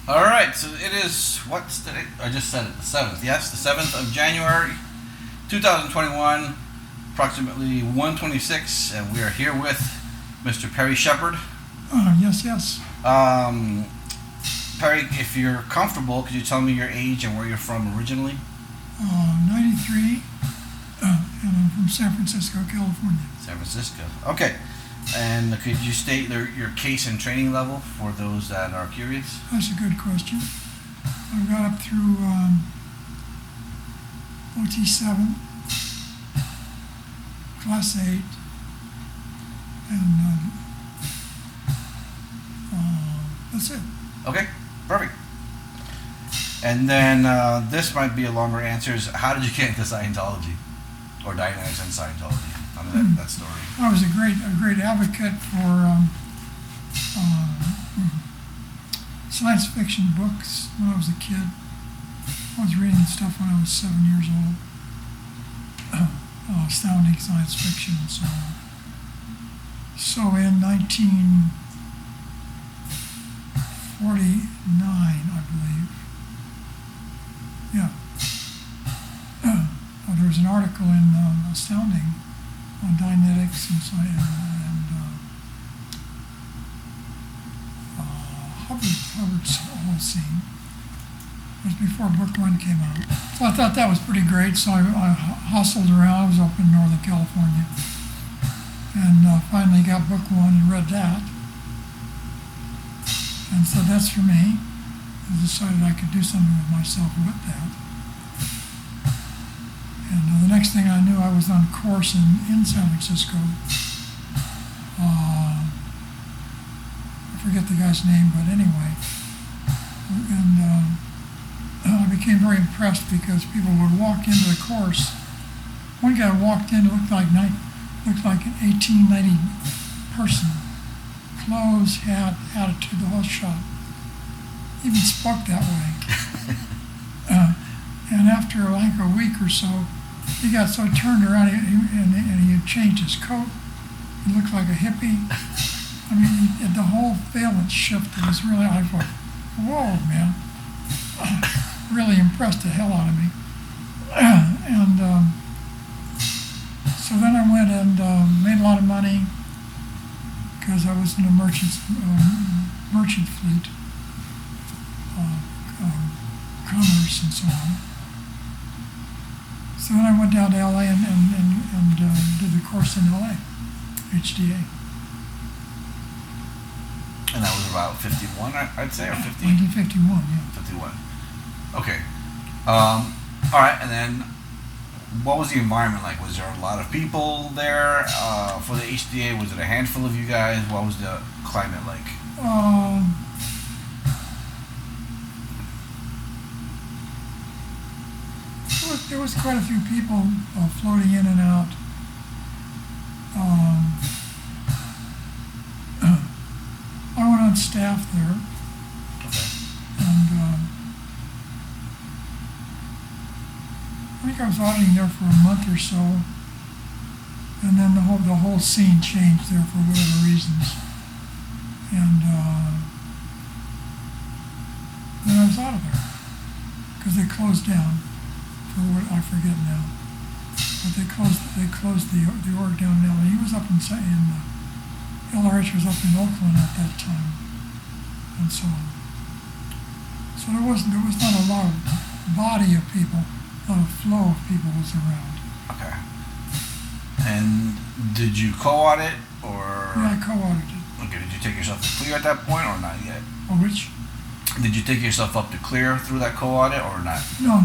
All right, so it is, what's the date? I just said it, the 7th. Yes, the 7th of January, 2021, approximately 1:26, and we are here with Mr. Perry Shepard. Yes. Perry, if you're comfortable, could you tell me your age and where you're from originally? 93, and I'm from San Francisco, California. San Francisco. Okay. And could you state your case and training level for those that are curious? That's a good question. I got up through OT7, Class 8, and that's it. Okay, perfect. And then this might be a longer answer. Is how did you get into Scientology or Dynamics and Scientology? I mean, that story. I was a great advocate for science fiction books when I was a kid. I was reading stuff when I was 7 years old. Astounding science fiction and so on. So in 1949, I believe, there was an article in Astounding on Dynetics and Hubbard's whole scene. It was before book one came out. So I thought that was pretty great, so I hustled around. I was up in Northern California. And finally got book one and read that. And so that's for me. I decided I could do something with myself with that. And the next thing I knew, I was on a course in San Francisco. I forget the guy's name, but anyway. And I became very impressed because people would walk into the course. One guy walked in, looked like an 1890 person. Clothes, hat, attitude, the whole shot. Even spoke that way. And after like a week or so, he got so turned around and he had changed his coat. He looked like a hippie. I mean, the whole valence shifted. It was really, I thought, whoa, man. Really impressed the hell out of me. And so then I went and made a lot of money because I was in a merchant fleet, commerce and so on. So then I went down to LA and did the course in LA, HDA. And that was about 51, I'd say, or 50? 1951, yeah. 51. Okay. All right, and then what was the environment like? Was there a lot of people there for the HDA? Was it a handful of you guys? What was the climate like? There was quite a few people floating in and out. I went on staff there. Okay. And I think I was auditing there for a month or so, and then the whole scene changed there for whatever reasons, and then I was out of there because they closed down for what I forget now, but they closed the org down now. And he was up in LRH was up in Oakland at that time, and so on. So there was not a lot of body of people. A flow of people was around. Okay. And did you co-audit or? Yeah, I co-audited. Okay. Did you take yourself to clear at that point or not yet? Oh, which? Did you take yourself up to clear through that co-audit or not? No.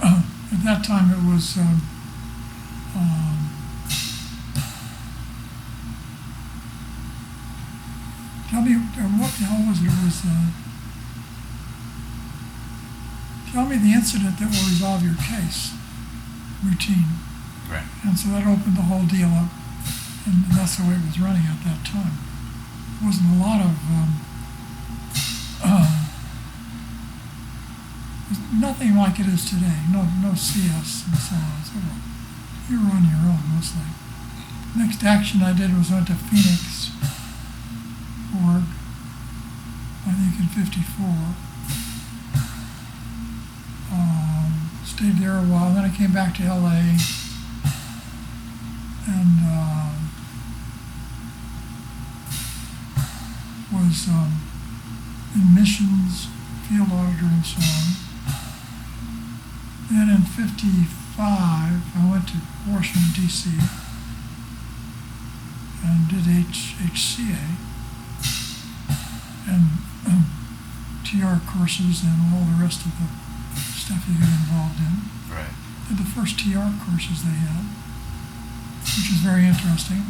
At that time, it was. Tell me what the hell was it? It was. Tell me the incident that will resolve your case. Routine. Right. And so that opened the whole deal up, and that's the way it was running at that time. There wasn't a lot of, nothing like it is today. No CS and so on. So you were on your own mostly. Next action I did was went to Phoenix org. I think 1954. Stayed there a while. Then I came back to LA and was in missions, field auditor, and so on. Then in '55, I went to Washington, D.C. and did HCA and TR courses and all the rest of the stuff you get involved in. Right. Did the first TR courses they had, which was very interesting.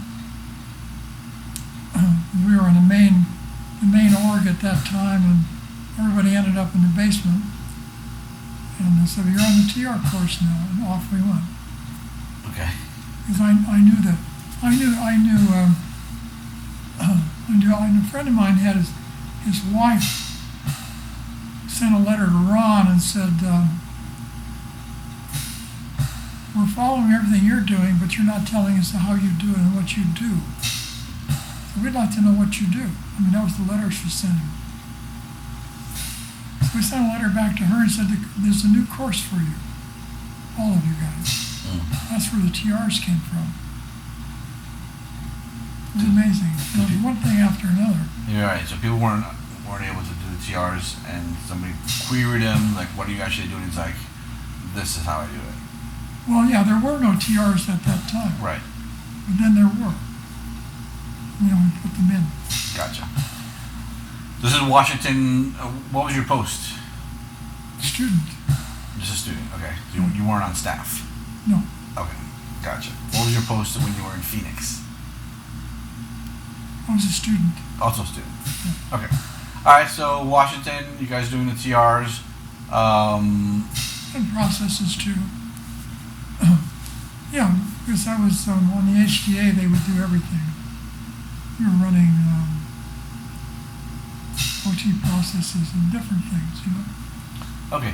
We were in the main org at that time, and everybody ended up in the basement. And they said, "You're on the TR course now," and off we went. Okay. Because I knew that a friend of mine had his wife sent a letter to Ron and said, "We're following everything you're doing, but you're not telling us how you do it and what you do. So we'd like to know what you do." I mean, that was the letter she sent him. So we sent a letter back to her and said, "There's a new course for you, all of you guys." That's where the TRs came from. It was amazing. It was one thing after another. You're right. So people weren't able to do the TRs, and somebody queried him, like, "What are you actually doing?" He's like, "This is how I do it." Well, yeah, there were no TRs at that time. Right. But then there were. We put them in. Gotcha. This is Washington. What was your post? Student. Just a student. Okay. So you weren't on staff. No. Okay. Gotcha. What was your post when you were in Phoenix? I was a student. Also a student. Yeah. Okay. All right. So Washington, you guys doing the TRs? And processes too. Yeah, because I was on the HDA, they would do everything. We were running OT processes and different things, Okay.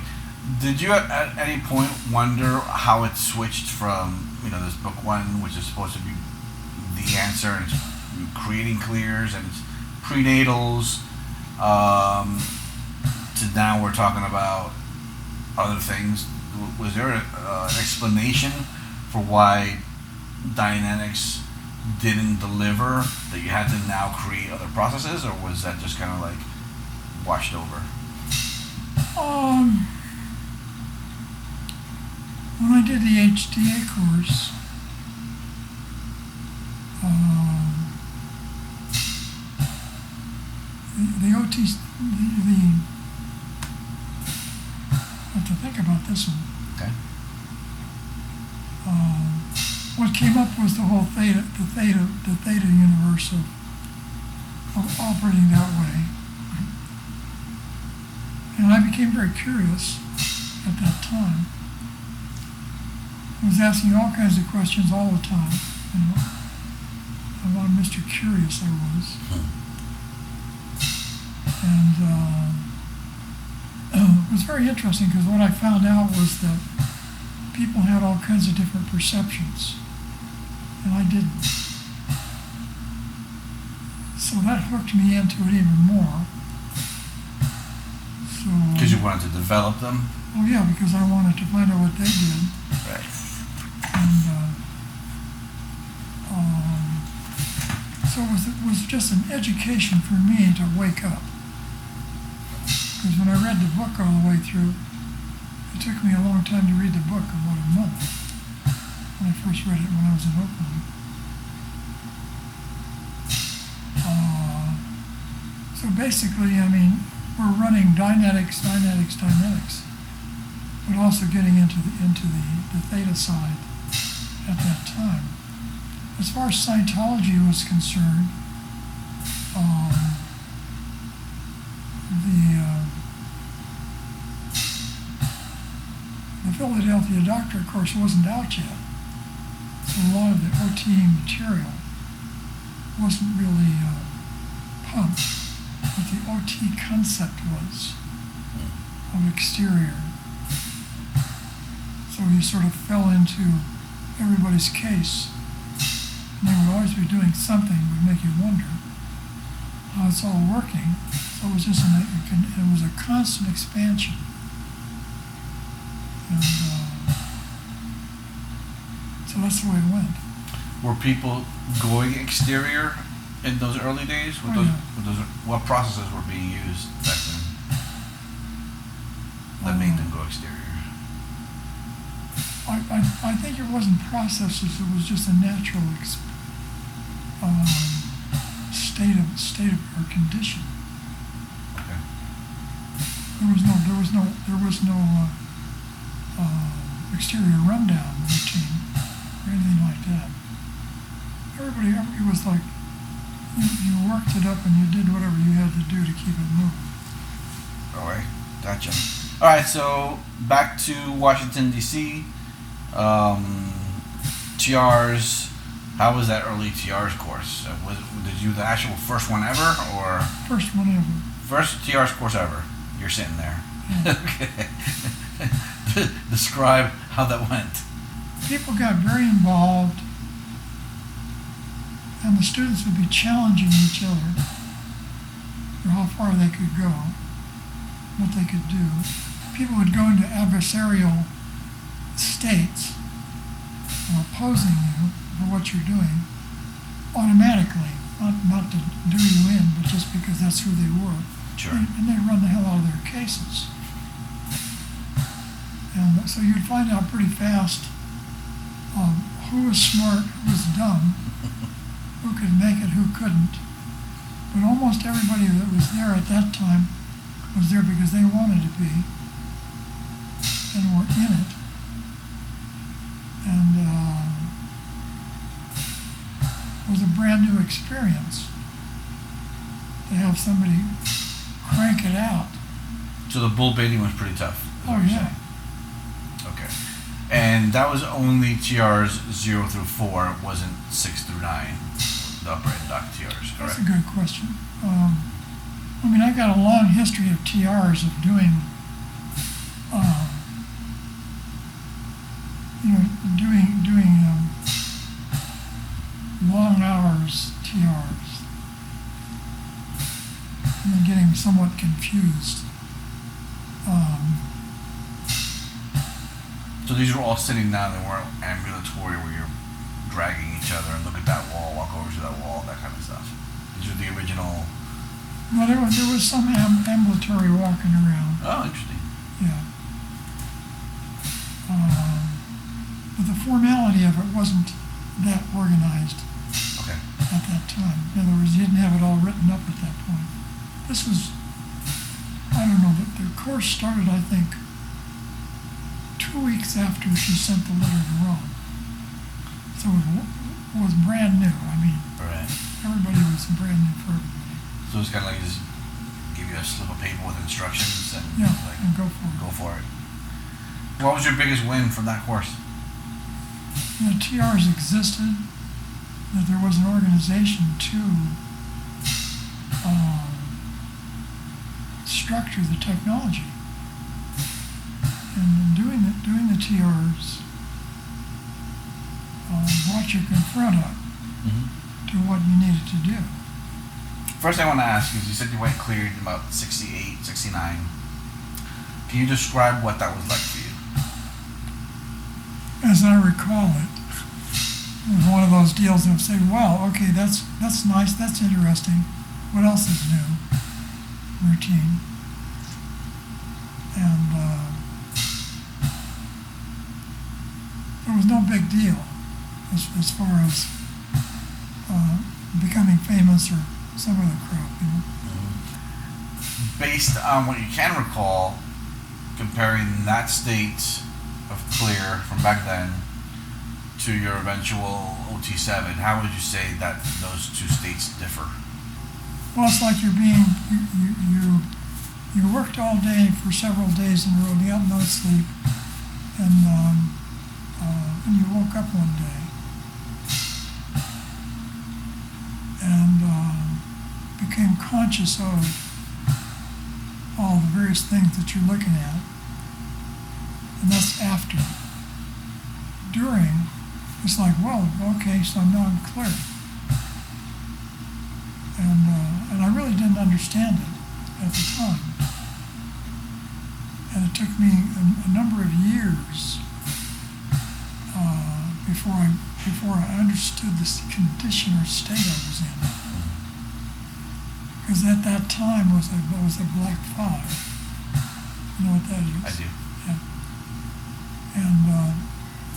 Did you at any point wonder how it switched from, this book one, which is supposed to be the answer, and it's creating clears and it's prenatals, to now we're talking about other things? Was there an explanation for why Dynamics didn't deliver, that you had to now create other processes, or was that just kind of like washed over? When I did the HDA course, the OT, I have to think about this one. Okay. What came up was the whole Theta universe of operating that way. And I became very curious at that time. I was asking all kinds of questions all the time. About Mr. Curious I was. And it was very interesting because what I found out was that people had all kinds of different perceptions, and I didn't. So that hooked me into it even more. So Because you wanted to develop them? Oh yeah, because I wanted to find out what they did. Right. And so it was just an education for me to wake up. Because when I read the book all the way through, it took me a long time to read the book, about a month, when I first read it when I was in Oakland. So basically, we're running dynamics, but also getting into the Theta side at that time. As far as Scientology was concerned, the Philadelphia Doctor, of course, wasn't out yet. So a lot of the OT material wasn't really pumped. What the OT concept was of exterior. So he sort of fell into everybody's case. And they would always be doing something that would make you wonder how it's all working. So it was just it was a constant expansion. And so that's the way it went. Were people going exterior in those early days? What processes were being used back then that made them go exterior? I think it wasn't processes. It was just a natural state of or condition. Okay. There was no exterior rundown routine or anything like that. Everybody was like, you worked it up and you did whatever you had to do to keep it moving. All right, gotcha. All right, so back to Washington, D.C. TRs. How was that early TRs course? Did you the actual first one ever, or first one ever? First TRs course ever. You're sitting there. Yeah. Okay. Describe how that went. People got very involved, and the students would be challenging each other for how far they could go, what they could do. People would go into adversarial states opposing you for what you're doing automatically, not to do you in, but just because that's who they were. Sure. And they run the hell out of their cases. And so you'd find out pretty fast who was smart, who was dumb, who could make it, who couldn't. But almost everybody that was there at that time was there because they wanted to be and were in it. And it was a brand new experience to have somebody crank it out. So the bull baiting was pretty tough. Oh, yeah. Okay. And that was only TRs 0 through 4. It wasn't 6 through 9. The upper end doc TRs, correct? That's a good question. I mean, I got a long history of TRs of doing, doing long hours TRs, and then getting somewhat confused. So these were all sitting down. They weren't ambulatory where you're dragging each other and look at that wall, walk over to that wall, that kind of stuff. These are the original. Well, there was some ambulatory walking around. Oh, interesting. Yeah. But the formality of it wasn't that organized Okay. at that time. In other words, you didn't have it all written up at that point. This was, I don't know, the course started, I think, 2 weeks after she sent the letter to Ron. So it was brand new. I mean, Right. everybody was brand new for everybody. So it's kind of like just give you a slip of paper with instructions and Yeah, like and go for it. go for it. What was your biggest win from that course? The TRs existed, that there was an organization to structure the technology. And doing the TRs brought your confront up to what you needed to do. First, I want to ask you, you said you went cleared in about 68, 69. Can you describe what that was like for you? As I recall it, it was one of those deals that would say, wow, okay, that's nice, that's interesting. What else is new? Routine. And there was no big deal as far as becoming famous or some other crap, you know. Based on what you can recall, comparing that state of clear from back then to your eventual OT7, how would you say that those two states differ? Well, it's like you're being, you worked all day for several days in a row, you got no sleep, and you woke up one day and became conscious of all the various things that you're looking at, and that's after. During, it's like, well, okay, so now I'm clear. And I really didn't understand it. at the time. And it took me a number of years before I understood this condition or state I was in. Because at that time was a black 5. You know what that is? I do. Yeah. And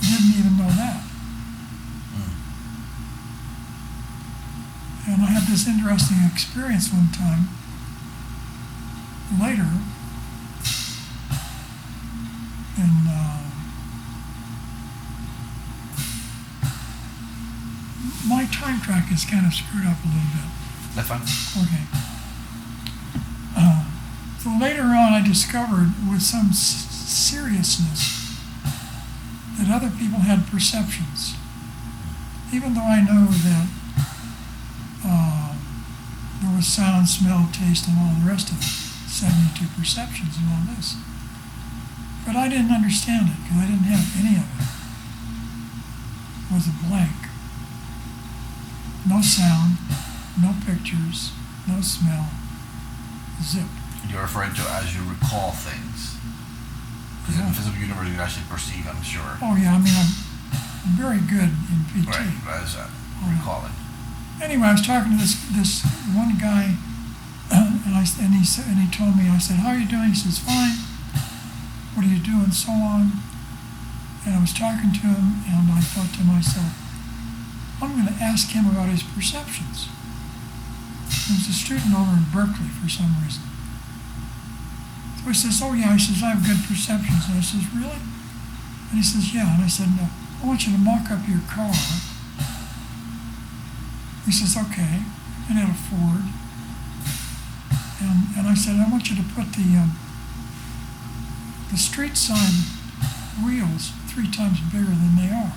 didn't even know that. And I had this interesting experience one time later, and my time track is kind of screwed up a little bit. That's fine. Okay. So later on, I discovered with some seriousness that other people had perceptions, even though I know that there was sound, smell, taste, and all the rest of it, 72 perceptions and all this. But I didn't understand it because I didn't have any of it. It was a blank. No sound, no pictures, no smell, zip. You're referring to as you recall things. Because in the physical universe, you actually perceive, I'm sure. Oh yeah, I mean, I'm very good in PT. Right, as recalling. Anyway, I was talking to this one guy, and he told me, I said, "How are you doing?" He says, "Fine. What are you doing?" So on. And I was talking to him, and I thought to myself, I'm going to ask him about his perceptions. He was a student over in Berkeley for some reason. So he says, "Oh yeah," he says, "I have good perceptions." And I says, "Really?" And he says, "Yeah." And I said, "No, I want you to mock up your car." He says, "Okay." And had a Ford. And I said, "I want you to put the street sign wheels 3 times bigger than they are."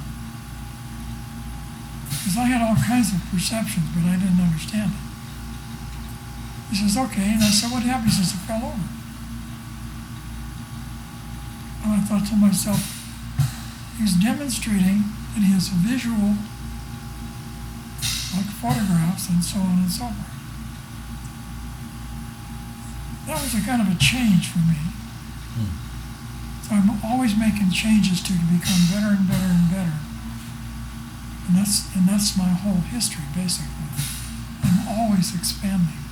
Because I had all kinds of perceptions, but I didn't understand it. He says, "Okay." And I said, "What happened?" He says, "It fell over." And I thought to myself, he's demonstrating that he has a visual, like photographs and so on and so forth. That was a kind of a change for me. So I'm always making changes to become better and better and better. And that's my whole history, basically. I'm always expanding.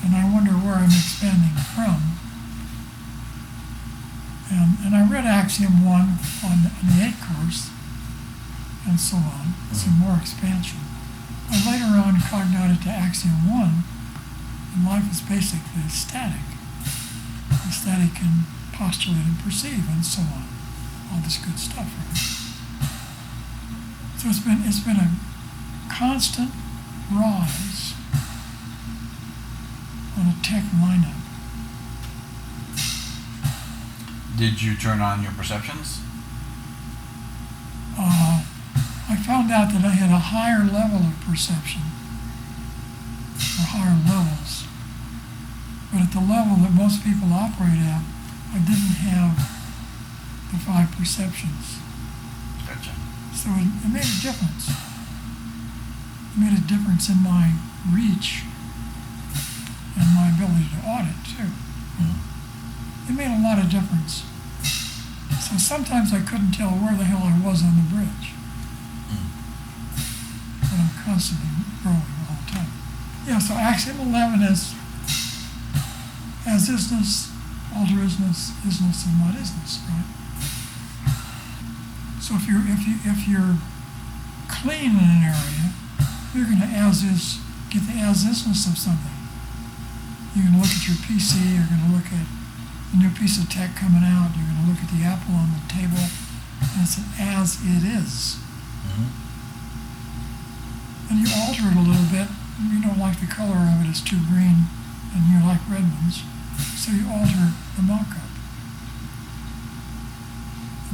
And I wonder where I'm expanding from. And I read Axiom 1 on the 8 course, and so on. Some more expansion. I later on cognited to Axiom 1, and life is basically static. Static can postulate and perceive, and so on. All this good stuff, right? So it's been a constant rise on a tech lineup. Did you turn on your perceptions? I found out that I had a higher level of perception, or higher levels. But at the level that most people operate at, I didn't have the 5 perceptions. Gotcha. So it made a difference. It made a difference in my reach and my ability to audit, too. It made a lot of difference. So sometimes I couldn't tell where the hell I was on the bridge. But I'm constantly growing all the time. Yeah, so Axiom 11 is as isness, alter isness, and not isness, right? So if you're clean in an area, you're going to get the as isness of something. You're going to look at your PC. You're going to look at a new piece of tech coming out. You're going to look at the apple on the table, and it's an as it is. And you alter it a little bit. You don't like the color of it; it's too green, and you like red ones. So you alter the mock-up.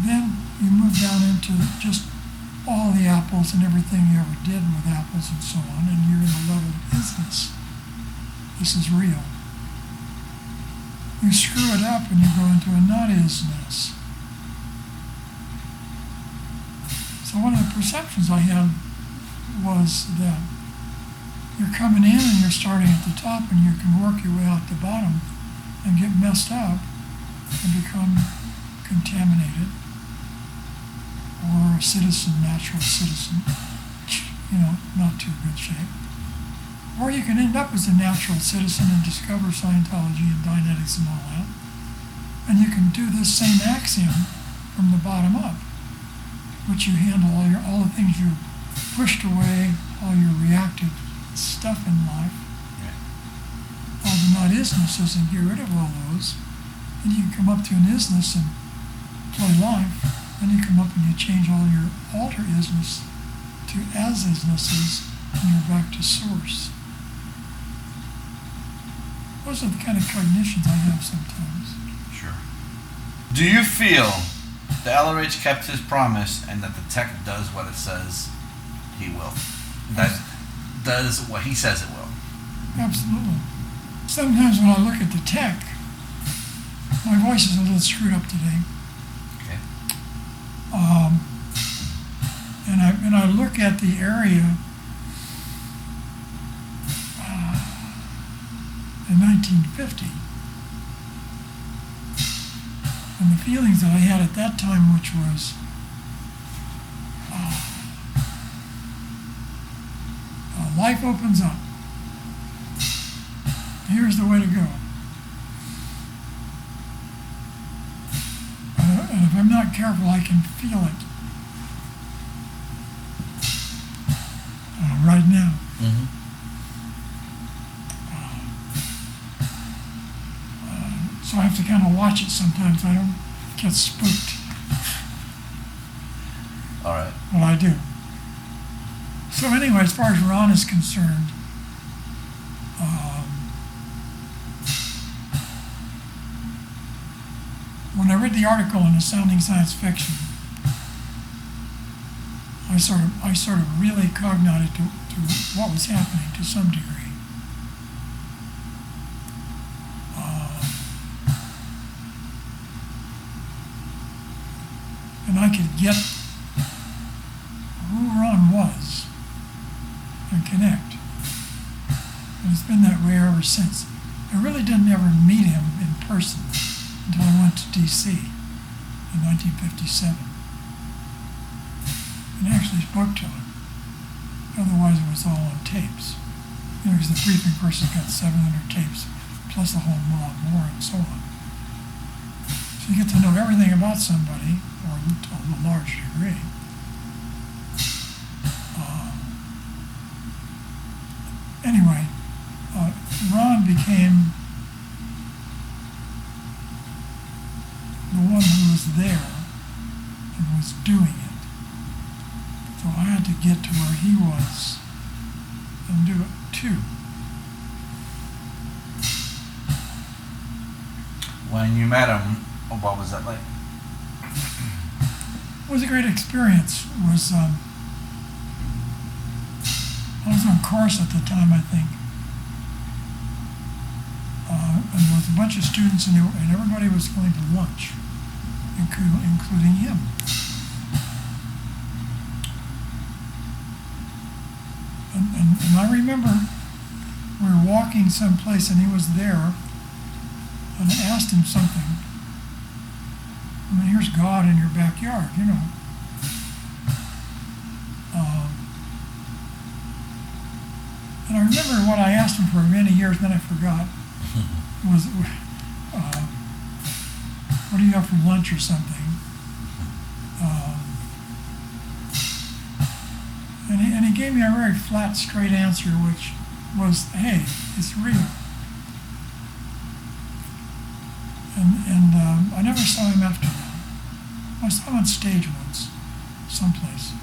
Then you move down into just all the apples and everything you ever did with apples and so on, and you're in the level of isness. This is real. You screw it up and you go into a not isness. So one of the perceptions I had was that you're coming in and you're starting at the top and you can work your way out the bottom and get messed up and become contaminated, or a citizen, natural citizen, not too good shape. Or you can end up as a natural citizen and discover Scientology and Dianetics and all that. And you can do this same axiom from the bottom up, which you handle all the things you pushed away, all your reactive stuff in life, all the not isnesses, and get rid of all those. And you can come up to an isness and play life. Then you come up and you change all your alter isness to as isnesses, and you're back to source. Those are the kind of cognitions I have sometimes. Sure. Do you feel the LRH kept his promise and that the tech does what it says he will? That does what he says it will? Absolutely. Sometimes when I look at the tech, my voice is a little screwed up today. Okay. And I look at the area in 1950, and the feelings that I had at that time, which was life opens up. Here's the way to go. And if I'm not careful, I can feel it right now. Mm-hmm. So I have to kind of watch it sometimes. I don't get spooked. All right. Well, I do. So anyway, as far as Ron is concerned, when I read the article in Astounding Science Fiction, I sort of really cognited to what was happening to some degree. And I could get who Ron was and connect. And it's been that way ever since. I really didn't ever meet him in person until I went to D.C. in 1957. And actually spoke to him. Otherwise it was all on tapes. Because the briefing person's got 700 tapes, plus a whole lot more and so on. So you get to know everything about somebody, or to a large degree. Anyway, Ron became the one who was there and was doing it. So I had to get to where he was and do it too. When you met him, what was that like? It was a great experience. It was, I was on course at the time, I think. And there was a bunch of students, and everybody was going to lunch, including him. And I remember we were walking someplace, and he was there, and I asked him something. I mean, here's God in your backyard, you know. And I remember what I asked him for many years, then I forgot. Was what do you have for lunch or something? And he gave me a very flat, straight answer, which was, hey, it's real. And I never saw him after that. I saw him on stage once, someplace.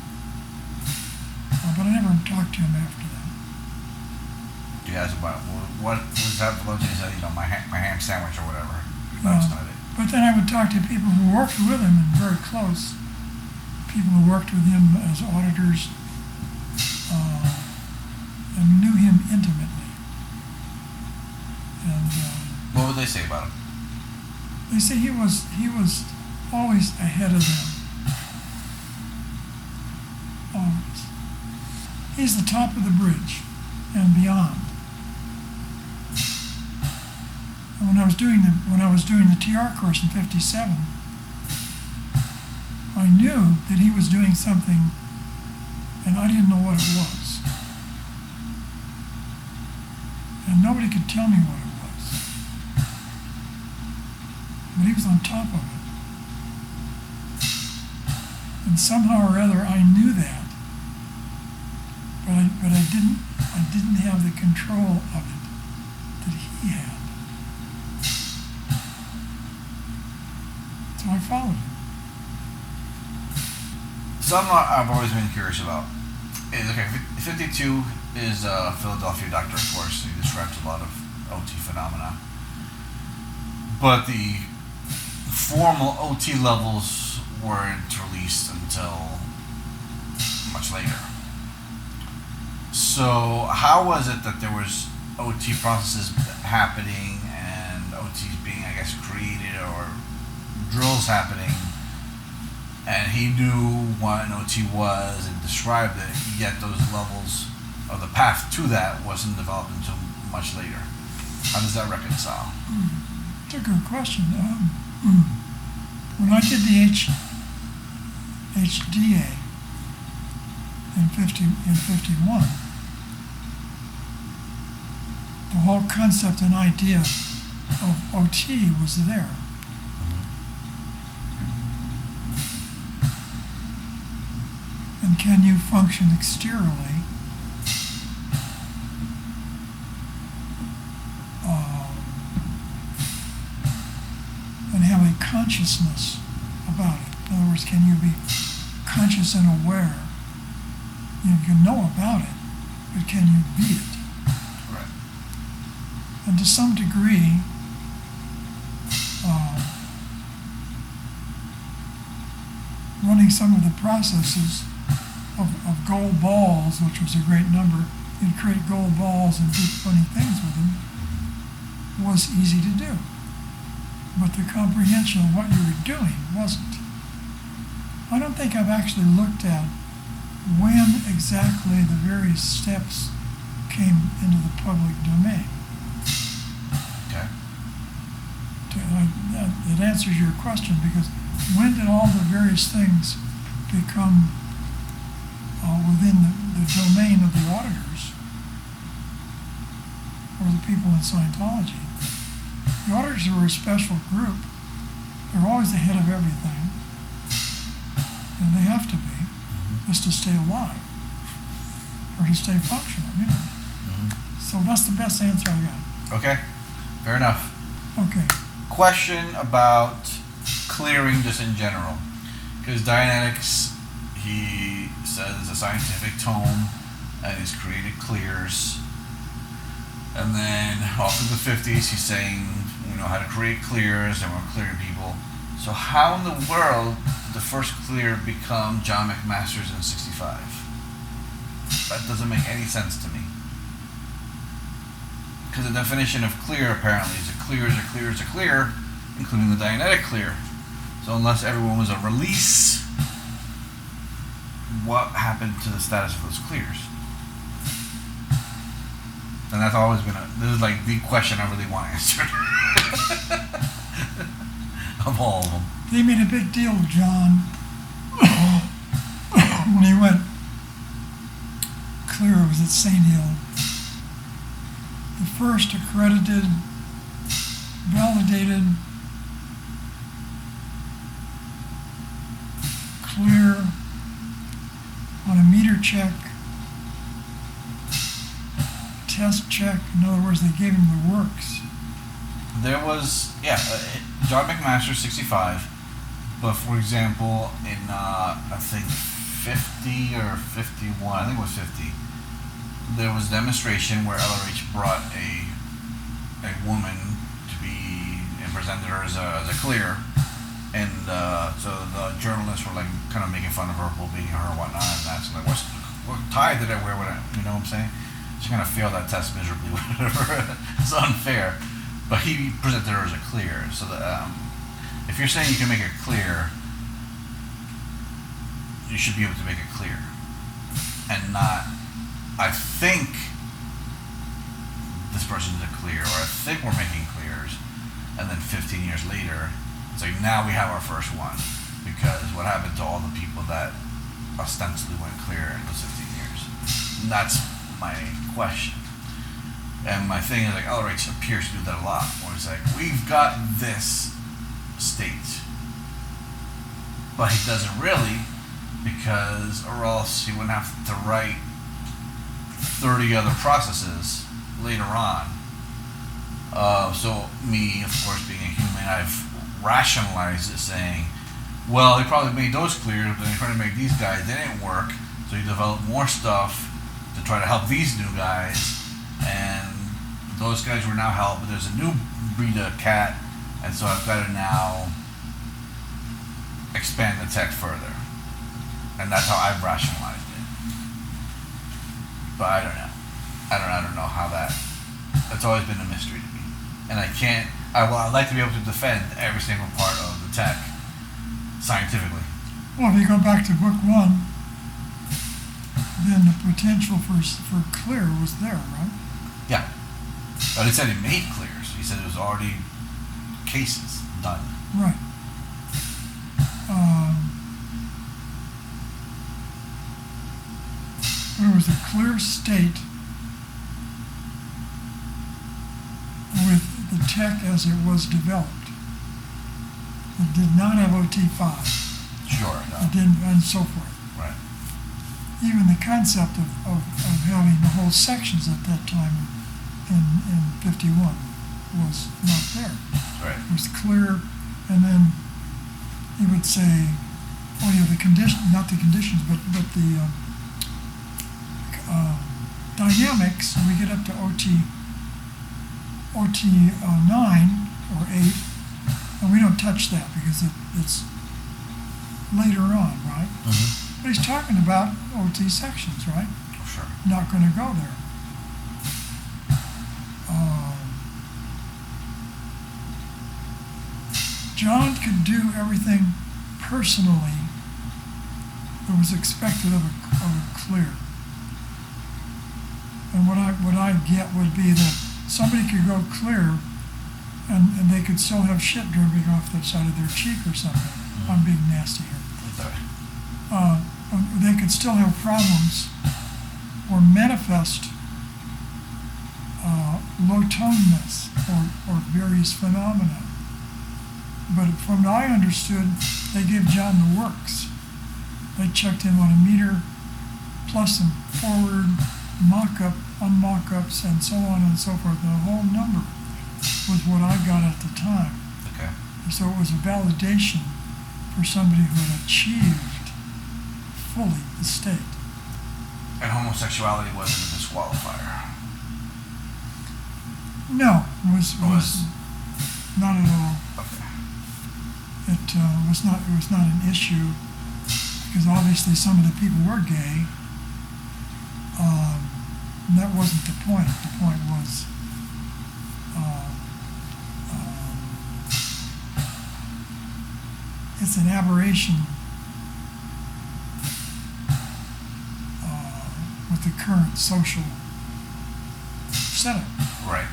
But I never talked to him after that. You asked about what was that for lunch? He said, my ham sandwich or whatever. That's not it. But then I would talk to people who worked with him and very close. People who worked with him as auditors and knew him intimately. And what would they say about him? they say he was always ahead of them. Always. He's the top of the bridge. and beyond. And when I was doing the TR course in '57, I knew that he was doing something, and I didn't know what it was, and nobody could tell me what it was. But he was on top of it, and somehow or other I knew that, but I didn't have the control of it that he had. So I followed him. Something I've always been curious about is, okay, 52 is a Philadelphia doctor, of course. He describes a lot of OT phenomena. But the formal OT levels weren't released until much later. So how was it that there was OT processes happening and OTs being, I guess, created, or drills happening, and he knew what an OT was and described it, yet those levels of the path to that wasn't developed until much later? How does that reconcile? It's a good question. When I did the HDA in 51, the whole concept and idea of OT was there. And can you function exteriorly and have a consciousness about it? In other words, can you be conscious and aware? You can know about it, but can you be it? Right. And to some degree, running some of the processes of gold balls, which was a great number, you'd create gold balls and do funny things with them, was easy to do. But the comprehension of what you were doing wasn't. I don't think I've actually looked at when exactly the various steps came into the public domain. Okay. It answers your question, because when did all the various things become within the domain of the auditors or the people in Scientology? The auditors were a special group. They're always ahead of everything, and they have to be, just to stay alive or to stay functional. You know? So that's the best answer I got. Okay, fair enough. Okay. Question about clearing just in general, because Dianetics, he says, is a scientific tome and he's created clears, and then off in the 50s he's saying we know how to create clears and we're clearing people. So how in the world did the first clear become John McMaster's in '65? That doesn't make any sense to me, because the definition of clear apparently is a clear is a clear is a clear, including the Dianetic clear. So unless everyone was a release, what happened to the status of those clears? And that's always been this is like the question I really want answered. Of all of them. They made a big deal of John when he went clear. It was at St. Hill. The first accredited, validated, clear on a meter check, test check. In other words, they gave him the works. There was, John McMaster, 65. But for example, in I think 50 or 51, I think it was 50, there was a demonstration where LRH brought a woman to be and presented her as a clear, and so the journalists were like kind of making fun of her for being her and whatnot, and that's like, what tie did I wear with it? You know what I'm saying? She kind of failed that test miserably. Whatever. It's unfair. But he presented her as a clear. So that if you're saying you can make it clear, you should be able to make it clear, and not. I think person's a clear, or I think we're making clears, and then 15 years later, it's like now we have our first one, because what happened to all the people that ostensibly went clear in those 15 years? And that's my question. And my thing is like, all right, so appears to do that a lot, where it's like, we've got this state, but he doesn't really, because or else he wouldn't have to write 30 other processes later on. So me, of course, being a human, I've rationalized it, saying, well, he probably made those clear, but then he tried to make these guys, they didn't work, so he developed more stuff to try to help these new guys, and those guys were now helped, but there's a new breed of cat, and so I've got to now expand the tech further. And that's how I've rationalized it. But I don't know. I don't know how that's always been a mystery to me. And I can't, I'd like to be able to defend every single part of the tech scientifically. Well, if you go back to book one, then the potential for clear was there, right? Yeah. But it said he made clears. He said it was already cases done. Right. There was a clear state with the tech as it was developed. It did not have OT5. Sure. No. It didn't, and so forth. Right. Even the concept of having the whole sections at that time in 51 was not there. Right. It was clear, and then he would say, oh yeah, the condition, not the conditions, but the dynamics, and we get up to OT 9 or 8, and we don't touch that because it's later on, right? Mm-hmm. But he's talking about OT sections, right? Sure. Not going to go there. John could do everything personally that was expected of a clear. And what I get would be that somebody could go clear and they could still have shit dripping off the side of their cheek or something. Mm-hmm. I'm being nasty here. Sorry. They could still have problems or manifest low tonedness or various phenomena. But from what I understood, they gave John the works. They checked him on a meter, plus and forward, mock-up, unmock-ups, and so on and so forth. The whole number was what I got at the time. Okay. So it was a validation for somebody who had achieved fully the state. And homosexuality wasn't a disqualifier. No, it was not at all. Okay. It was not an issue because obviously some of the people were gay. And that wasn't the point. The point was it's an aberration with the current social setup. Right.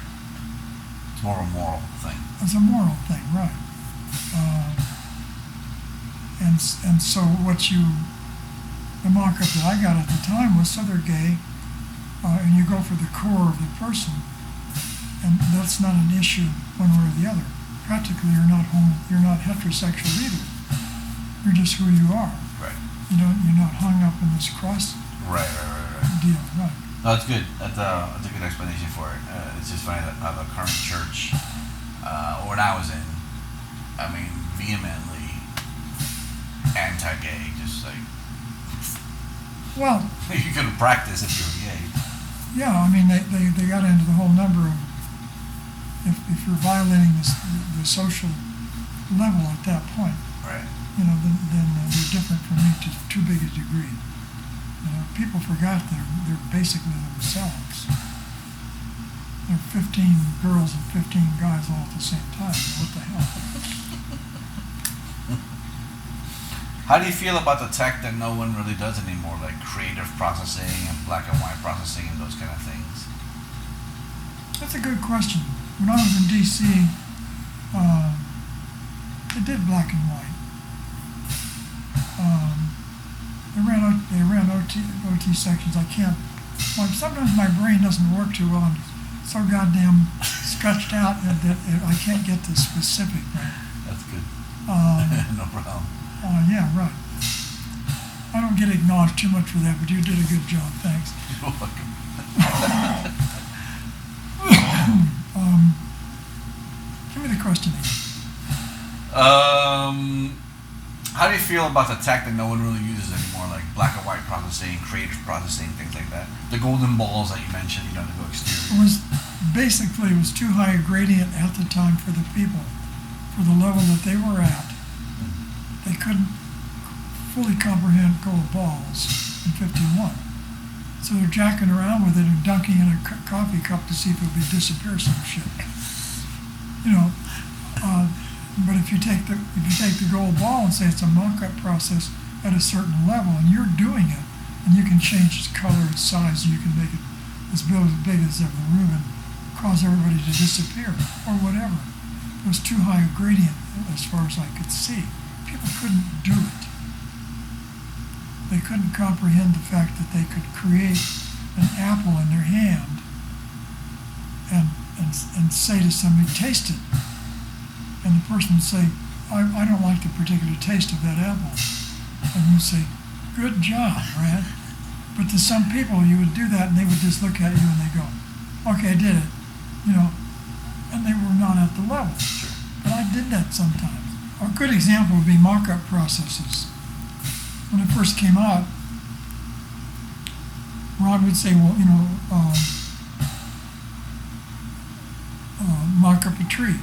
It's more of a moral thing. It's a moral thing, right? And so the mock-up that I got at the time was so they're gay, and you go for the core of the person, and that's not an issue one way or the other. Practically, you're not heterosexual either. You're just who you are. Right. You're not hung up in this cross Right. deal, right? No, that's good. That's a good explanation for it. It's just funny that how the current church, or when I was in, I mean, vehemently anti-gay, just like, Well, you couldn't practice if you were gay. yeah, I mean, they got into the whole number of if you're violating the social level at that point, Right. then they're different from me to too big a degree. People forgot they're basically themselves. They're 15 girls and 15 guys all at the same time. What the hell? How do you feel about the tech that no one really does anymore, like creative processing and black and white processing and those kind of things? That's a good question. When I was in D.C., they did black and white. They ran OT sections. I can't. Sometimes my brain doesn't work too well. I'm so goddamn stretched out that I can't get the specific. Right? That's good. No problem. Yeah, right. I don't get acknowledged too much for that, but you did a good job. Thanks. You're welcome. Give me the question again. How do you feel about the tech that no one really uses anymore, like black and white processing, creative processing, things like that? The golden balls that you mentioned, to go exterior. It was too high a gradient at the time for the people, for the level that they were at. They couldn't fully comprehend gold balls in 51. So they're jacking around with it and dunking in a coffee cup to see if it would disappear some shit. But if you take the gold ball and say it's a mock-up process at a certain level, and you're doing it, and you can change its color, its size, and you can make it as big as the room and cause everybody to disappear or whatever. It was too high a gradient as far as I could see. People couldn't do it. They couldn't comprehend the fact that they could create an apple in their hand and say to somebody, taste it. And the person would say, I don't like the particular taste of that apple. And you say, good job, Brad. But to some people, you would do that and they would just look at you and they go, okay, I did it. And they were not at the level. Sure. But I did that sometimes. A good example would be mock-up processes. When it first came out, Ron would say, well, mock up a tree,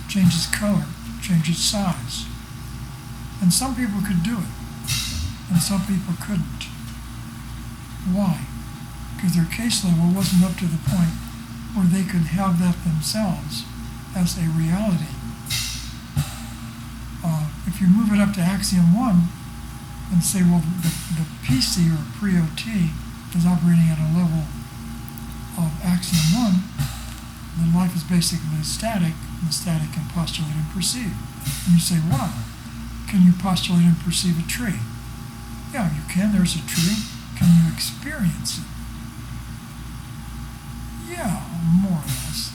change its color, change its size. And some people could do it, and some people couldn't. Why? Because their case level wasn't up to the point where they could have that themselves as a reality. If you move it up to Axiom 1 and say, well, the PC or pre-OT is operating at a level of Axiom 1, then life is basically static, and the static can postulate and perceive. And you say, wow, can you postulate and perceive a tree? Yeah, you can. There's a tree. Can you experience it? Yeah, more or less.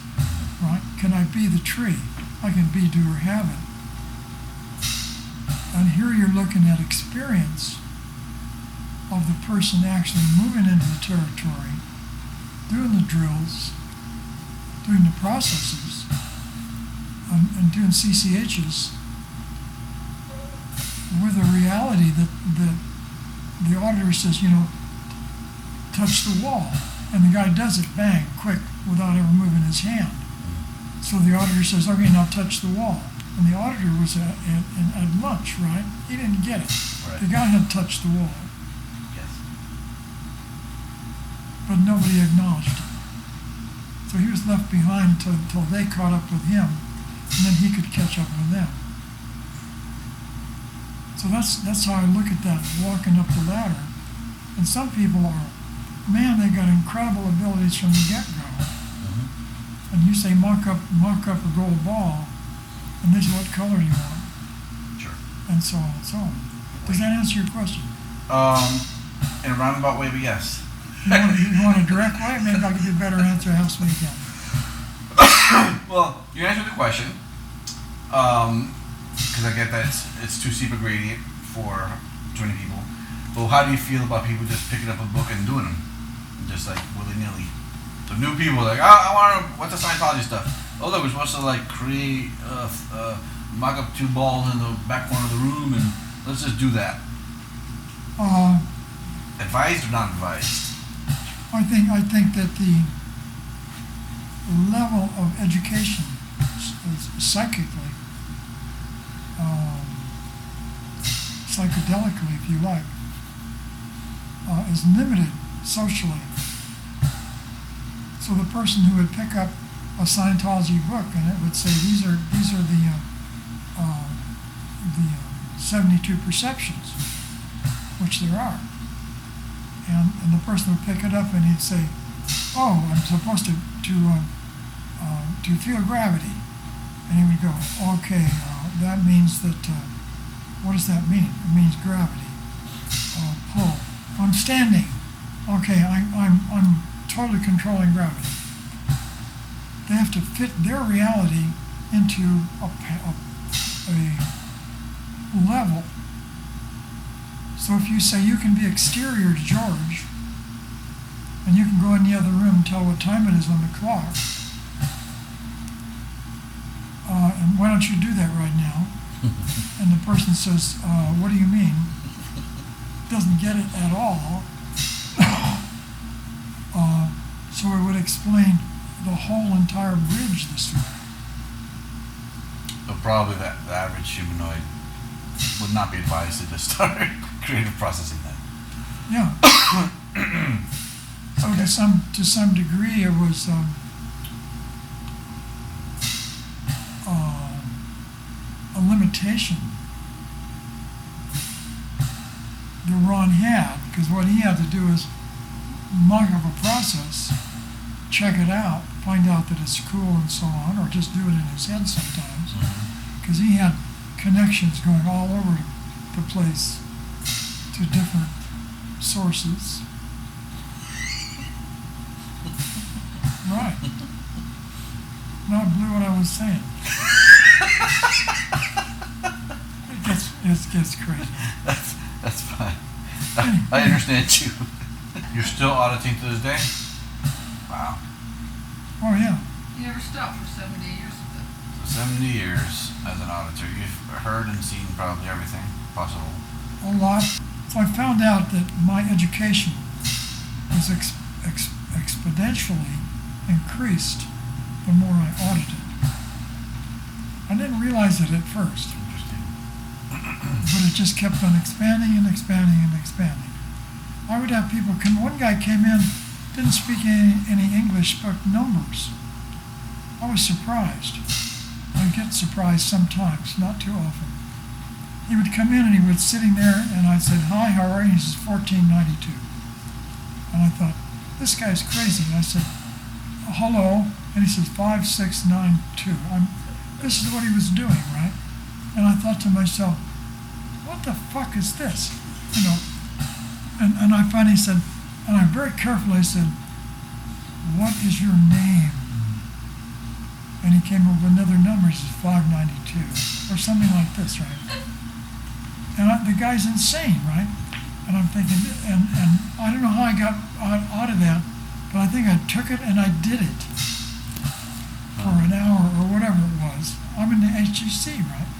Right? Can I be the tree? I can be, do, or have it. And here you're looking at experience of the person actually moving into the territory, doing the drills, doing the processes, and doing CCHs with a reality that the auditor says, touch the wall. And the guy does it, bang, quick, without ever moving his hand. So the auditor says, okay, now touch the wall. And the auditor was at lunch, right? He didn't get it. Right. The guy had touched the wall. Yes. But nobody acknowledged it. So he was left behind until they caught up with him, and then he could catch up with them. So that's how I look at that, walking up the ladder. And some people are, man, they got incredible abilities from the get-go. Mm-hmm. And you say mock up a gold ball, and this is what color you want. Sure. And so on and so on. Does that answer your question? In a roundabout way, but yes. You want a direct way? Maybe I'll give you a better answer. Helps me again. Well, you answered the question. Because I get that it's too steep a gradient for 20 people. But how do you feel about people just picking up a book and doing them? Just like willy-nilly. So new people are like, I want to, what's the Scientology stuff? Oh look, we're supposed to create, mock up 2 balls in the back corner of the room and let's just do that. Advised or not advised? I think that the level of education, psychically, psychedelically, if you like, is limited socially. So the person who would pick up a Scientology book and it would say these are the 72 perceptions, which there are, and the person would pick it up and he'd say, oh, I'm supposed to feel gravity. And he would go, okay, that means that, what does that mean? It means gravity. Pull. I'm standing. Okay, I'm totally controlling gravity. They have to fit their reality into a level. So if you say you can be exterior to George, and you can go in the other room and tell what time it is on the clock, and why don't you do that right now? And the person says, what do you mean? Doesn't get it at all. So it would explain the whole entire bridge this way. But probably the average humanoid would not be advised to just start creative processing then. Yeah. So Okay. to some degree, it was a limitation that Ron had, because what he had to do is mock up a process, check it out, find out that it's cool and so on, or just do it in his head sometimes, because he had connections going all over the place to different sources. Right. Now I blew what I was saying. It gets crazy. That's fine. I understand you. You're still auditing to this day? Wow. Oh yeah. You never stopped for 70 years of it. So 70 years as an auditor. You've heard and seen probably everything possible. A lot. So I found out that my education was exponentially increased the more I audited. I didn't realize it at first, Interesting. but it just kept on expanding and expanding and expanding. I would have people come. One guy came in, didn't speak any English, spoke numbers. I was surprised. I get surprised sometimes, not too often. He would come in and he was sitting there, and I said, "Hi, how are you?" He says, "1492." And I thought, this guy's crazy. And I said, "Hello," and he says, 5692. This is what he was doing, right? And I thought to myself, what the fuck is this? You know. And I finally said, and I very carefully said, "What is your name?" And he came up with another number. He says 592 or something like this, right? And the guy's insane, right? And I'm thinking, and I don't know how I got out of that, but I think I took it and I did it for an hour or whatever it was. I'm in the HGC, right?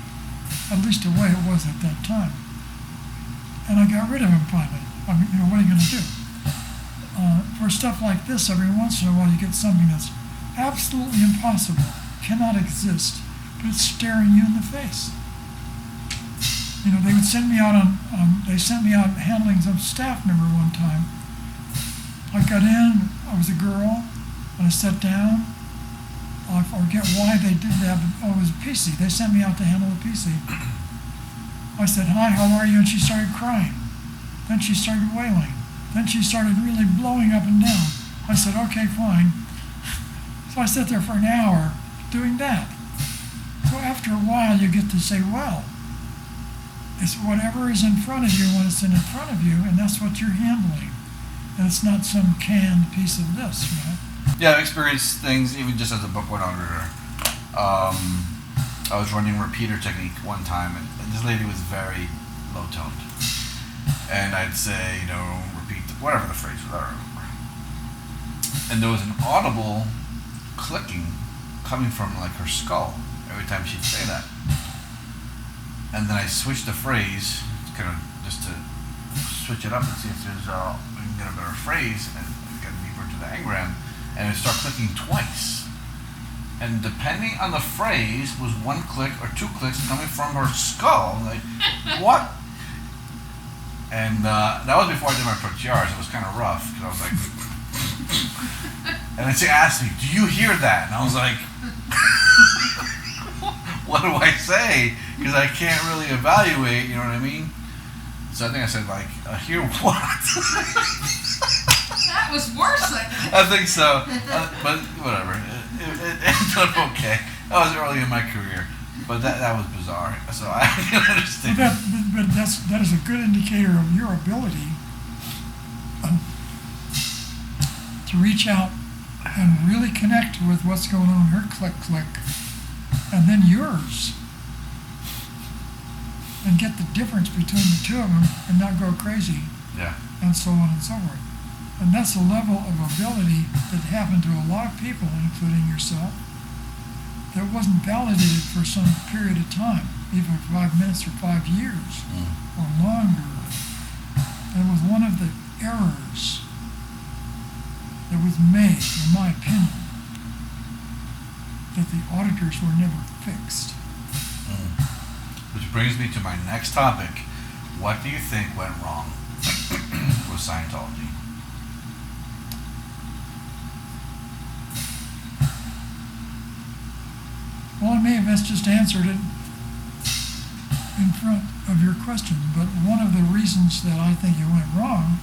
At least the way it was at that time. And I got rid of him finally. I mean, you know, what are you going to do? For stuff like this, every once in a while you get something that's absolutely impossible, cannot exist, but it's staring you in the face. You know, they would send me out they sent me out handling some staff member one time. I got in, I was a girl, and I sat down. I forget why they did that, but it was a PC. They sent me out to handle the PC. I said, "Hi, how are you?" And she started crying. Then she started wailing. Then she started really blowing up and down. I said, "Okay, fine." So I sat there for an hour doing that. So after a while, you get to say, well, it's whatever is in front of you when it's in front of you, and that's what you're handling. And it's not some canned piece of this, you know? Yeah, I've experienced things even just as a book auditor. I was running repeater technique one time, and this lady was very low toned. And I'd say, you know, repeat whatever the phrase was, I don't remember. And there was an audible clicking coming from like her skull every time she'd say that. And then I switched the phrase, kind of just to switch it up and see if we can get a better phrase and get deeper to the engram, and it started clicking twice. And depending on the phrase, was one click or two clicks coming from her skull. Like, what? And that was before I did my ProTR, so it was kind of rough, because I was like, and then she asked me, "Do you hear that?" And I was like, what do I say? Because I can't really evaluate, you know what I mean? So I think I said, like, hear what? That was worse, I think. I think so. But whatever. It okay. That was early in my career. But that was bizarre. So I can understand. But that is a good indicator of your ability to reach out and really connect with what's going on in her click, and then yours, and get the difference between the two of them and not go crazy, Yeah. and so on and so forth. And that's a level of ability that happened to a lot of people, including yourself, that wasn't validated for some period of time, even 5 minutes or 5 years or longer. And it was one of the errors that was made, in my opinion, that the auditors were never fixed. Which brings me to my next topic. What do you think went wrong with Scientology? Well, I may have just answered it in front of your question, but one of the reasons that I think it went wrong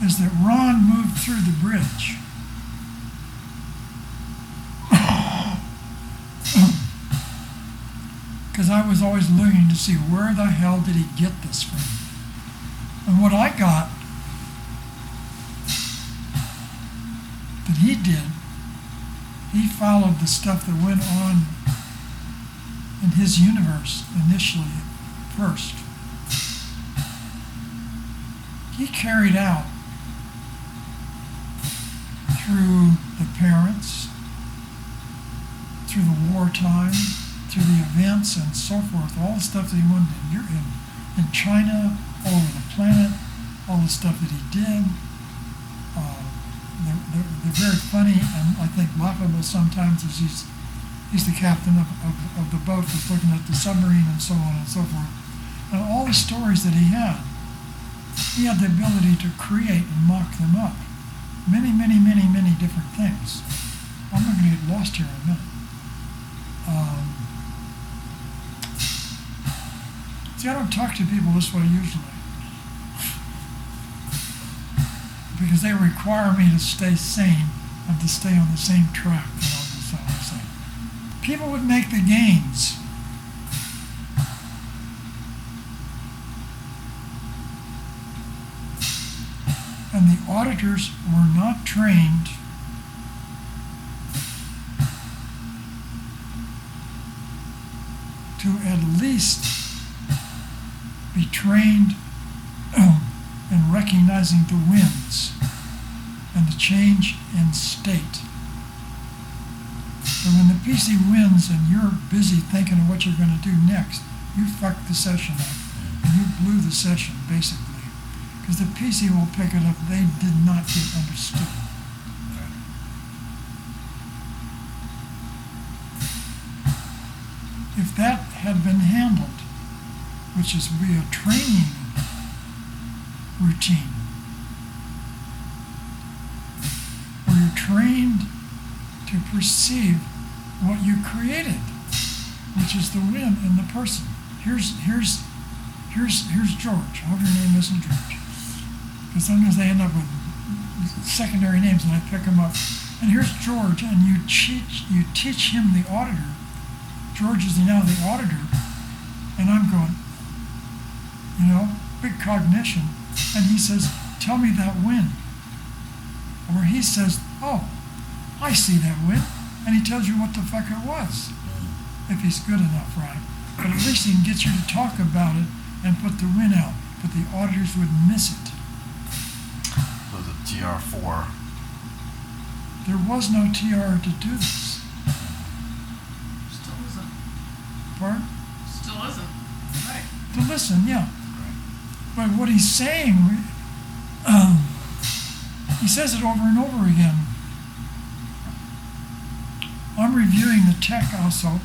is that Ron moved through the bridge. Because I was always looking to see where the hell did he get this from. And what I got that he did, he followed the stuff that went on in his universe initially, first. He carried out through the parents, through the wartime, through the events and so forth, all the stuff that he wanted in China, all over the planet, all the stuff that he did. They're very funny and I think laughable sometimes as he's the captain of the boat that's looking at the submarine and so on and so forth. And all the stories that he had the ability to create and mock them up. Many, many, many, many different things. I'm not going to get lost here in a minute. See, I don't talk to people this way usually. Because they require me to stay sane and to stay on the same track. That's all I'm saying. People would make the gains. And the auditors were not trained to at least be trained in recognizing the winds and the change in state. And when the PC wins and you're busy thinking of what you're going to do next, you fucked the session up and you blew the session basically. Because the PC will pick it up, they did not get understood. If that had been handled, which is via training routine, where you're trained to perceive what you created, which is the win in the person. Here's George. I hope your name isn't George. Because sometimes they end up with secondary names and I pick them up. And here's George, and you teach him the auditor. George is now the auditor, and I'm going, big cognition. And he says, tell me that win. Or he says, oh, I see that win. And he tells you what the fuck it was. If he's good enough, right? But at least he can get you to talk about it and put the win out. But the auditors would miss it. So the TR4. There was no TR to do this. Still isn't. Pardon? Still isn't. Right. To listen, yeah. But what he's saying, he says it over and over again. I'm reviewing the tech also.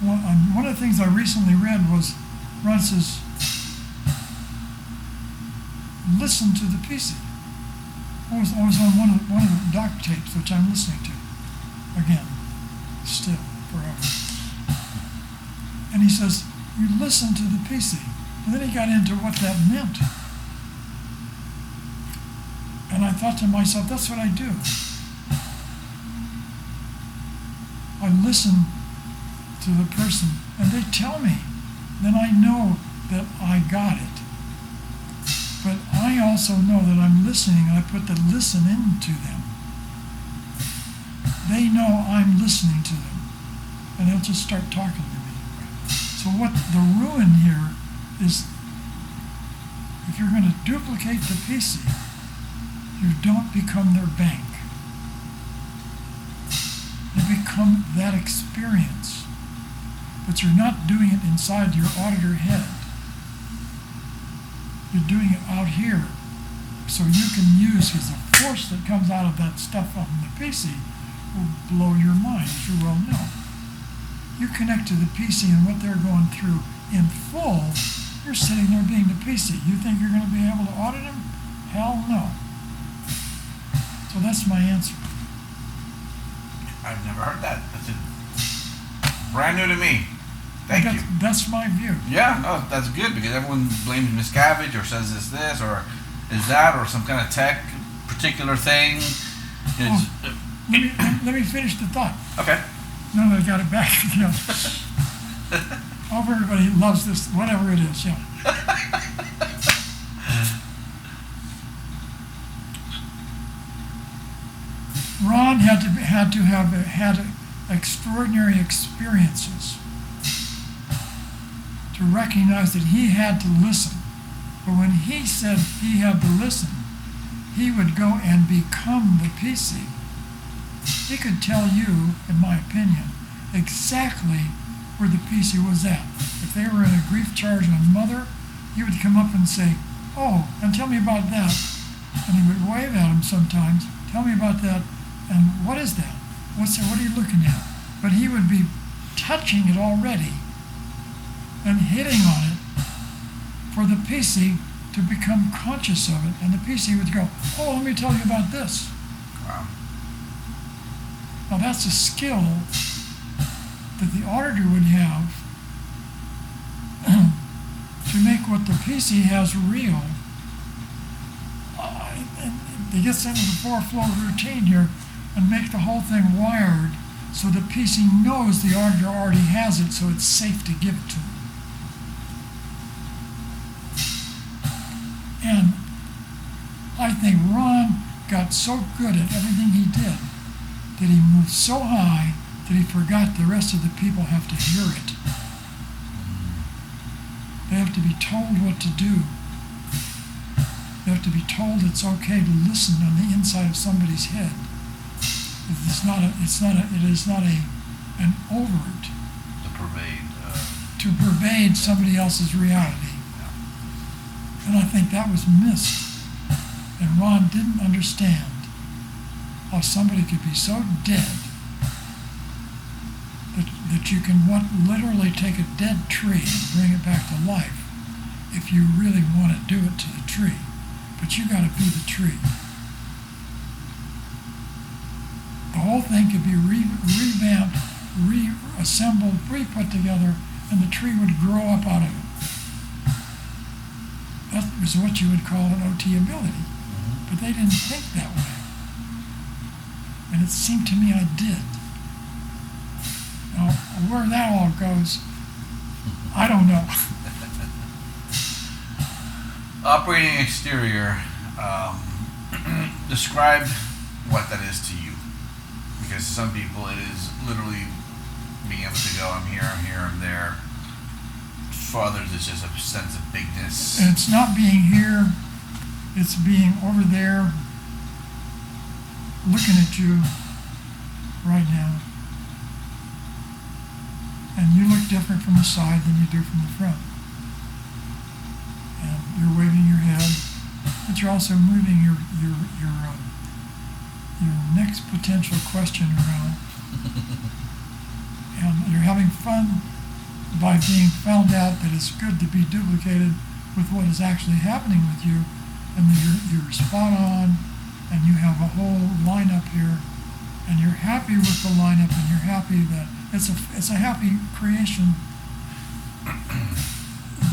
One of the things I recently read was, Ron says, listen to the PC. I was on one of the doc tapes, which I'm listening to. Again, still, forever. And he says, you listen to the PC. And then he got into what that meant. And I thought to myself, that's what I do. I listen to the person, and they tell me. Then I know that I got it. But I also know that I'm listening, and I put the listen into them. They know I'm listening to them, and they'll just start talking to me. So what the ruin here is, if you're going to duplicate the PC, you don't become their bank. You become that experience. But you're not doing it inside your auditor head. You're doing it out here. So you can use, because the force that comes out of that stuff on the PC will blow your mind, as you well know. You connect to the PC and what they're going through in full, you're sitting there being the PC. You think you're going to be able to audit them? Hell no. So that's my answer. I've never heard that. That's brand new to me. Thank you. That's my view. Yeah, no, that's good, because everyone blames Miscavige or says it's this or is that or some kind of tech particular thing. Let me finish the thought. Okay. No, I got it back. I hope everybody loves this, whatever it is. Yeah. Ron had extraordinary experiences to recognize that he had to listen. But when he said he had to listen, he would go and become the PC. He could tell you, in my opinion, exactly where the PC was at. If they were in a grief charge on mother, he would come up and say, oh, and tell me about that. And he would wave at him sometimes, tell me about that, and what is that? What are you looking at? But he would be touching it already and hitting on it for the PC to become conscious of it. And the PC would go, oh, let me tell you about this. Wow. Now that's a skill that the auditor would have to make what the PC has real. And it gets into the four-flow routine here and make the whole thing wired so the PC knows the auditor already has it, so it's safe to give it to him. And I think Ron got so good at everything he did that he moved so high that he forgot the rest of the people have to hear it. They have to be told what to do. They have to be told it's okay to listen on the inside of somebody's head. It is not an overt to pervade somebody else's reality. And I think that was missed. And Ron didn't understand how somebody could be so dead that you can literally take a dead tree and bring it back to life if you really want to do it to the tree. But you got to be the tree. The whole thing could be revamped, reassembled, re-put together, and the tree would grow up out of it. That was what you would call an OT ability. But they didn't think that way. And it seemed to me I did. Now, where that all goes, I don't know. Operating exterior, describe what that is to you. Because to some people it is literally being able to go, I'm here, I'm there. For others it's just a sense of bigness. And it's not being here, it's being over there, looking at you right now. And you look different from the side than you do from the front. And you're waving your head, but you're also moving your next potential question around. And you're having fun by being found out that it's good to be duplicated with what is actually happening with you, and you're spot on, and you have a whole lineup here, and you're happy with the lineup, and you're happy that it's a happy creation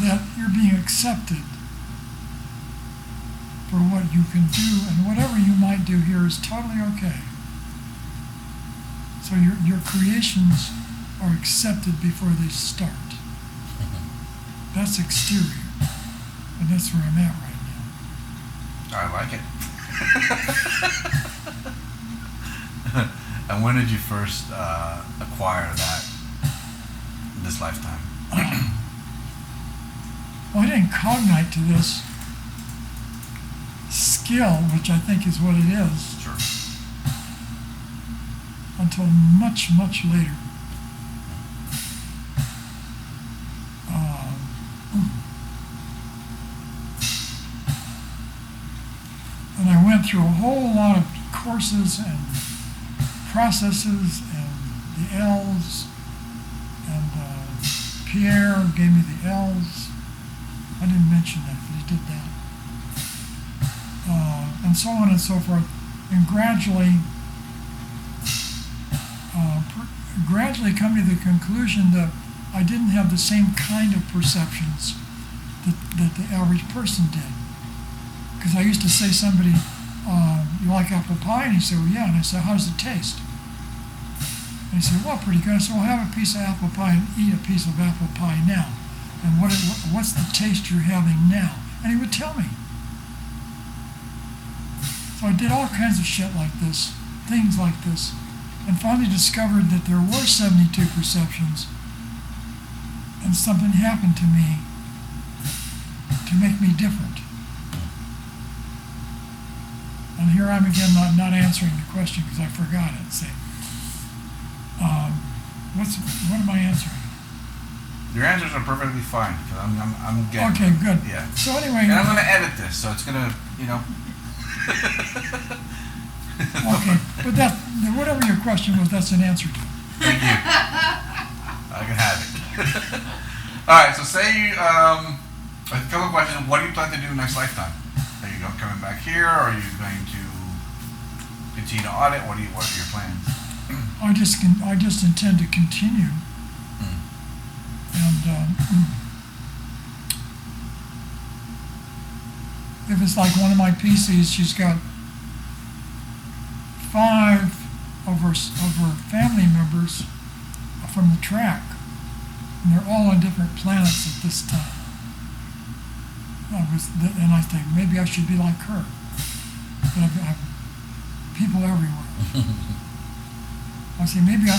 that you're being accepted for what you can do, and whatever you might do here is totally okay. So your creations are accepted before they start. That's exterior, and that's where I'm at right now. I like it. And when did you first acquire that this lifetime? Well, I didn't cognite to this skill, which I think is what it is, Sure. until much, much later. And I went through a whole lot of courses and processes and the L's, and Pierre gave me the L's. I didn't mention that, but he did that. And so on and so forth. And gradually come to the conclusion that I didn't have the same kind of perceptions that the average person did. Because I used to say to somebody, you like apple pie? And he said, well, yeah. And I said, how does it taste? And he said, well, pretty good. I said, well, have a piece of apple pie and eat a piece of apple pie now. And what's the taste you're having now? And he would tell me. So I did all kinds of shit like this, things like this, and finally discovered that there were 72 perceptions, and something happened to me to make me different. And here I'm again not answering the question because I forgot it. Say, what am I answering? Your answers are perfectly fine because I'm getting. Okay, good. Yeah. So anyway, and I'm going to edit this, so it's going to, Okay, but whatever your question was, that's an answer to it. Thank you. I can have it. All right. So say a couple of questions. What do you plan to do next lifetime? Are you coming back here, or are you going to continue to audit? What are your plans? I just intend to continue. And if it's like one of my PCs, she's got 5 of her family members from the track, and they're all on different planets at this time. And I think maybe I should be like her. But I've people everywhere. I say maybe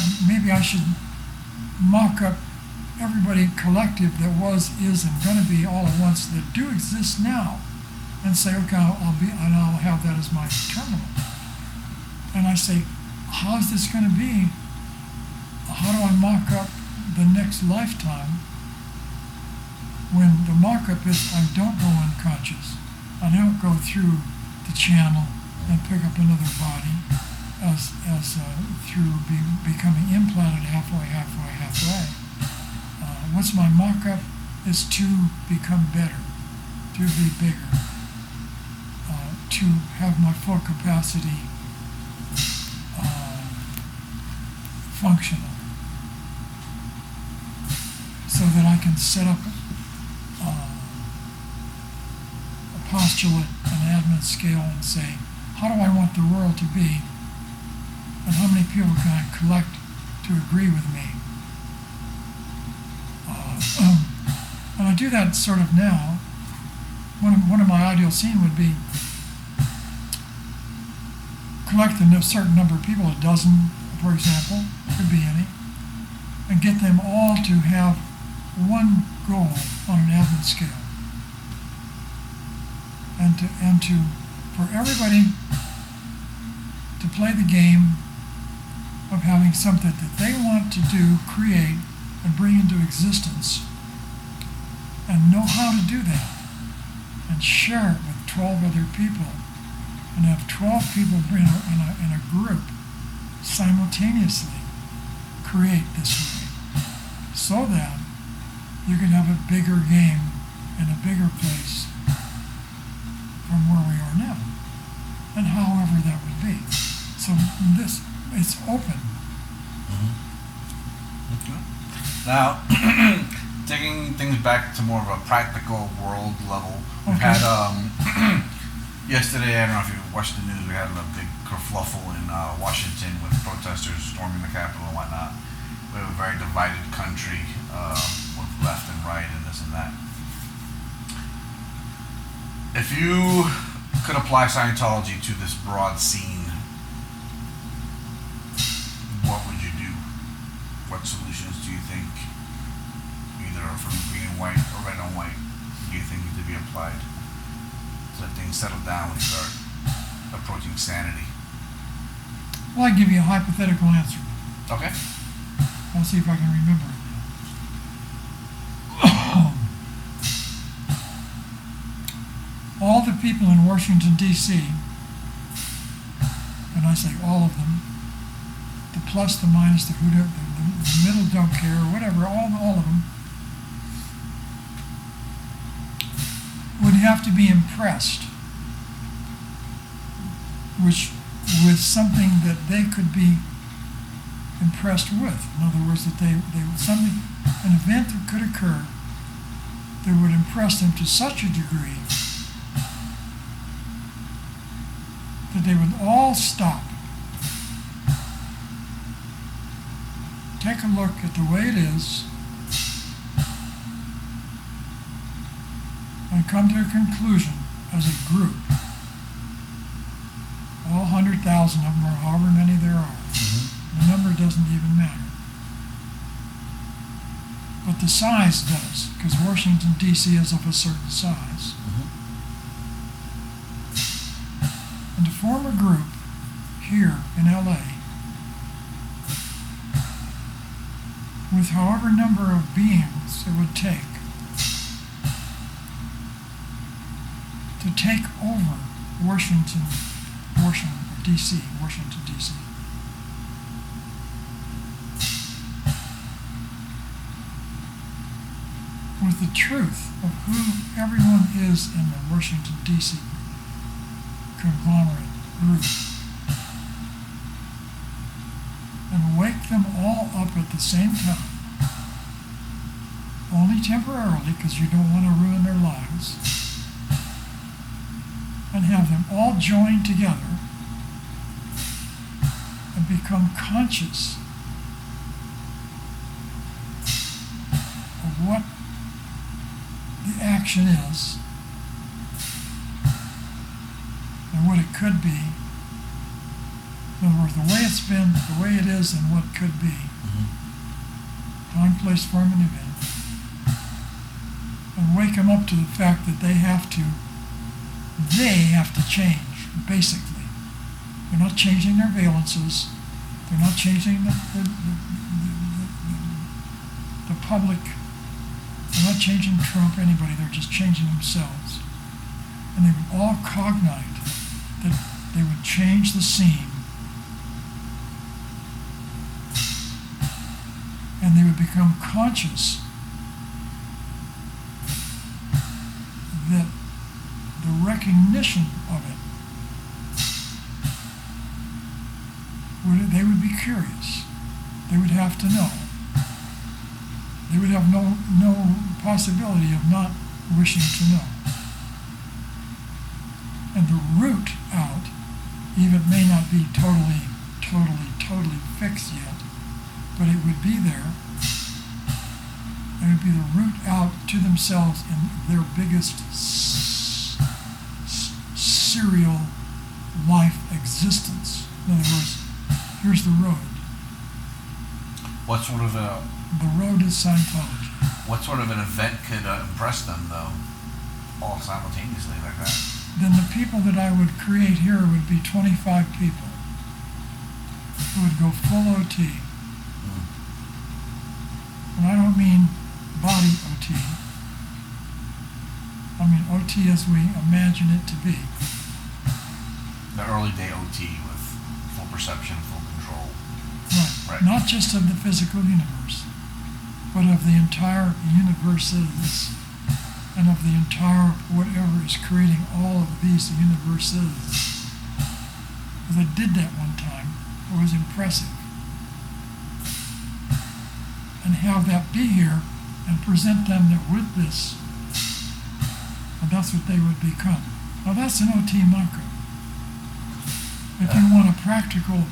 I should mock up everybody collective that was, is, and going to be all at once that do exist now, and say, okay, I'll have that as my terminal. And I say, how is this going to be? How do I mock up the next lifetime when the mock-up is I don't go unconscious. I don't go through the channel and pick up another body as through becoming implanted halfway. What's my mock-up is to become better, to be bigger, to have my full capacity functional, so that I can set up a postulate, an admin scale, and say, how do I want the world to be, and how many people can I collect to agree with me? And I do that sort of now. One of my ideal scene would be collect a certain number of people, a dozen, for example, could be any, and get them all to have one goal on an admin scale, and to for everybody to play the game of having something that they want to do, create, and bring into existence, and know how to do that, and share it with 12 other people, and have 12 people in a group simultaneously create this way, so that you can have a bigger game in a bigger place from where we are now, and however that would be. So it's open. Mm-hmm. Okay. Now, taking things back to more of a practical world level. We've Okay. had yesterday. I don't know if you watched the news. We had a big kerfluffle in Washington with protesters storming the Capitol and whatnot. We have a very divided country with left and right and this and that. If you could apply Scientology to this broad scene, what would you do? What solutions do you think, either from green and white or red and white, do you think need to be applied so that things settle down and start approaching sanity? Well, I give you a hypothetical answer. Okay. I'll see if I can remember it now. All the people in Washington, D.C., and I say all of them, the plus, the minus, the who, the middle don't care, or whatever, all of them, would have to be impressed with something that they could be impressed with. In other words, that they something, an event that could occur that would impress them to such a degree that they would all stop, take a look at the way it is, and come to a conclusion as a group. All 100,000 of them, or however many there are. The number doesn't even matter. But the size does, because Washington, D.C. is of a certain size. And to form a group here in L.A. with however number of beings it would take to take over Washington, D.C., Washington, D.C. with the truth of who everyone is in the Washington, D.C. conglomerate group, and wake them all up at the same time, only temporarily, because you don't want to ruin their lives, and have them all join together and become conscious of what the action is and what it could be. In other words, the way it's been, the way it is, and what could be. Time, place, form, and event. And wake them up to the fact that they have to change, basically. They're not changing their valences. They're not changing the public. They're not changing Trump, anybody. They're just changing themselves. And they would all cognite that they would change the scene. And they would become conscious that the recognition of it, they would be curious. They would have to know. They would have no possibility of not wishing to know. And the route out, even it may not be totally fixed yet, but it would be there. It would be the route out to themselves in their biggest serial life existence. In other words, here's the road. What sort of a The road is Scientology. What sort of an event could impress them, though, all simultaneously like that? Then the people that I would create here would be 25 people who would go full OT. And I don't mean body OT. I mean OT as we imagine it to be. The early day OT with full perception, full control. Right. Not just of the physical universe, but of the entire universes, and of the entire whatever is creating all of these universes. Because I did that one time. It was impressive. And have that be here and present them that with this, and that's what they would become. Now that's an OT Mako. If you want a practical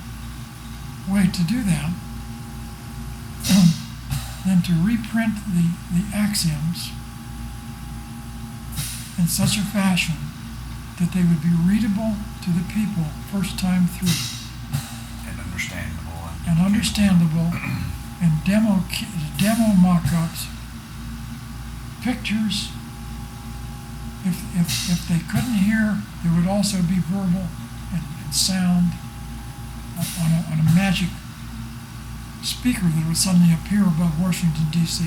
way to do that, then to reprint the axioms in such a fashion that they would be readable to the people first time through. And understandable. And understandable, and demo mock-ups, pictures. If they couldn't hear, there would also be verbal and sound on a magic speaker that would suddenly appear above Washington, D.C.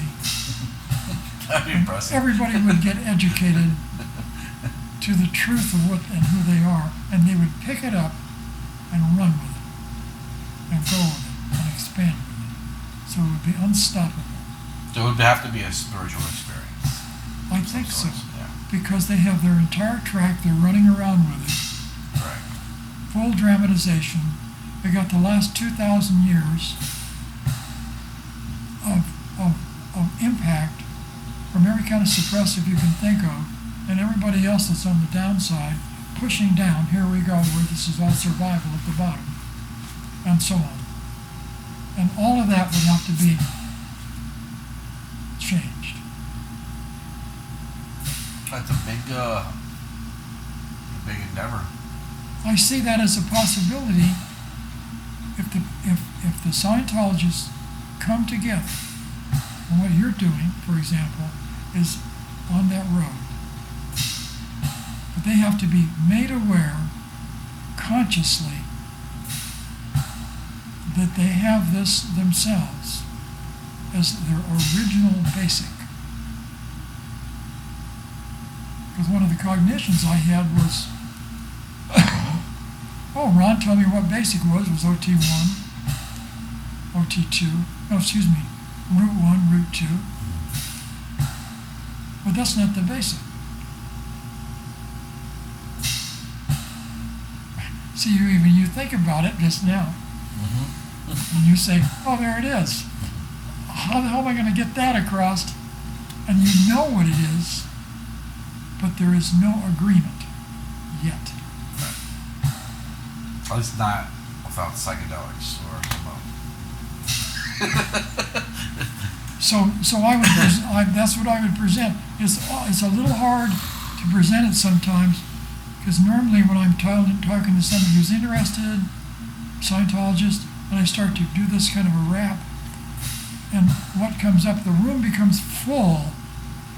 That'd be impressive. Everybody would get educated to the truth of what and who they are, and they would pick it up and run with it, and go with it, and expand with it. So it would be unstoppable. So it would have to be a spiritual experience. I think so. Yeah. Because they have their entire track, they're running around with it. Right. Full dramatization. They got the last 2,000 years of impact from every kind of suppressive you can think of, and everybody else that's on the downside pushing down. Here we go, where this is all survival at the bottom, and so on. And all of that would have to be changed. That's a big endeavor. I see that as a possibility if the Scientologists come together. And what you're doing, for example, is on that road. But they have to be made aware consciously that they have this themselves as their original basic. Because one of the cognitions I had was, oh, Ron told me what basic was OT1, OT2, root 1, root 2. But that's not the basic. See, you think about it just now, and you say, oh, there it is. How the hell am I going to get that across? And you know what it is, but there is no agreement yet. At least not without psychedelics or So I would that's what I would present. It's a little hard to present it sometimes, because normally when I'm talking to somebody who's interested, Scientologist, and I start to do this kind of a rap, and what comes up, the room becomes full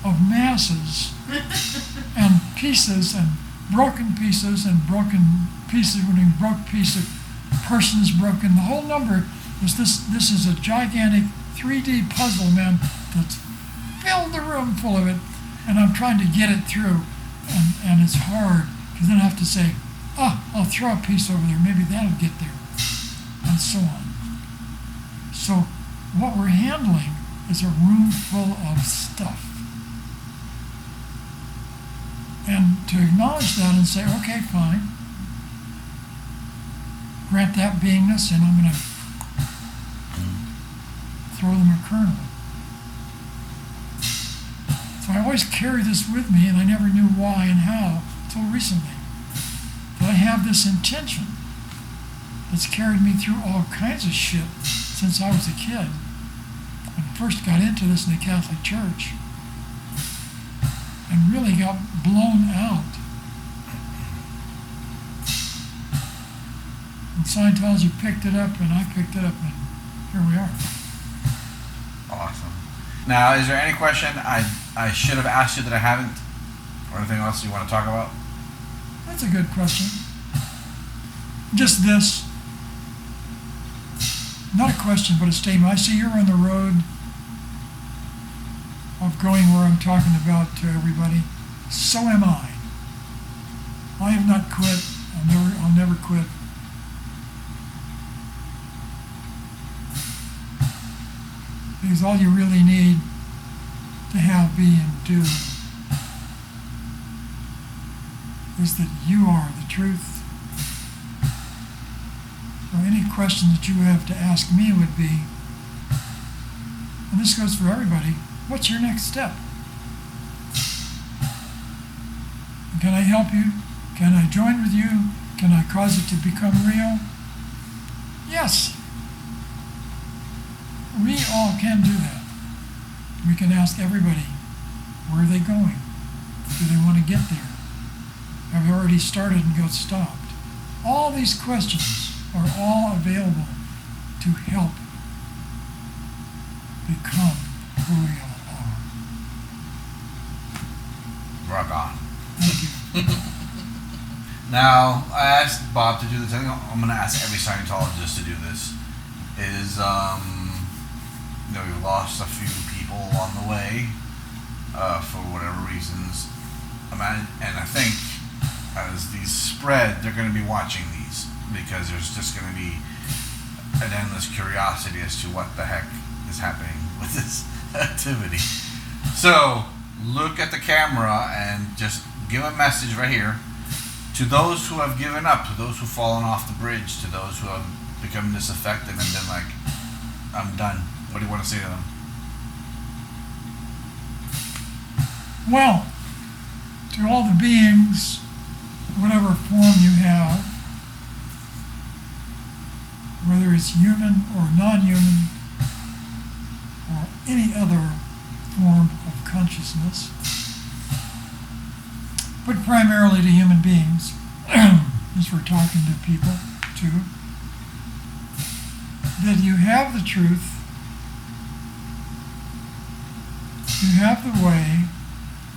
of masses and pieces and broken pieces and broken pieces. When you broke piece, of person is broken. The whole number is this. This is a gigantic 3D puzzle, man, that's filled the room full of it, and I'm trying to get it through, and it's hard, because then I have to say, I'll throw a piece over there, maybe that'll get there, and so on. So what we're handling is a room full of stuff. And to acknowledge that and say, okay, fine, grant that beingness, and I'm going to throw them a kernel. So I always carry this with me, and I never knew why and how until recently. That I have this intention that's carried me through all kinds of shit since I was a kid. When I first got into this in the Catholic Church, and really got blown out. And Scientology picked it up, and I picked it up, and here we are. Awesome. Now, is there any question I should have asked you that I haven't? Or anything else you want to talk about? That's a good question. Just this. Not a question, but a statement. I see you're on the road of going where I'm talking about to everybody. So am I. I have not quit. I'll never quit. Because all you really need to have, be, and do is that you are the truth. So any question that you have to ask me would be, and this goes for everybody, What's your next step? Can I help you? Can I join with you? Can I cause it to become real? Yes. We all can do that. We can ask everybody, where are they going? Do they want to get there? Have they already started and got stopped? All these questions are all available to help become who we all are. Rock on. Thank you. Now, I asked Bob to do this. I think I'm going to ask every Scientologist to do this. We've lost a few people along the way for whatever reasons. And I think as these spread, they're going to be watching these because there's just going to be an endless curiosity as to what the heck is happening with this activity. So, look at the camera and just give a message right here to those who have given up, to those who've fallen off the bridge, to those who have become disaffected and been like, I'm done. What do you want to say to them? Well, to all the beings, whatever form you have, whether it's human or non-human, or any other form of consciousness, but primarily to human beings, as we're talking to people too, that you have the truth, you have the way,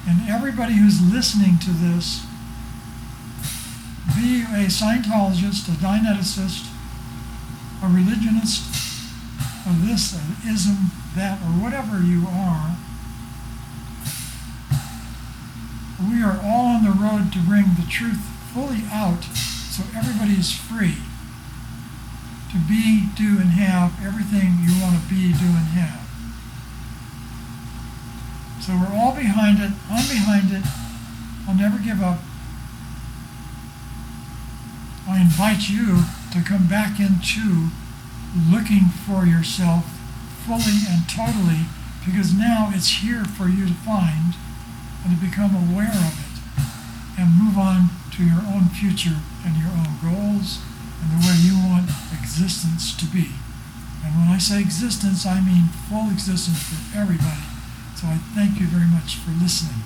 and everybody who's listening to this, be a Scientologist, a Dianeticist, a religionist, or this, an ism, that, or whatever you are, we are all on the road to bring the truth fully out so everybody is free to be, do, and have everything you want to be, do, and have. So we're all behind it. I'm behind it. I'll never give up. I invite you to come back into looking for yourself fully and totally, because now it's here for you to find and to become aware of it and move on to your own future and your own goals and the way you want existence to be. And when I say existence, I mean full existence for everybody. So I thank you very much for listening.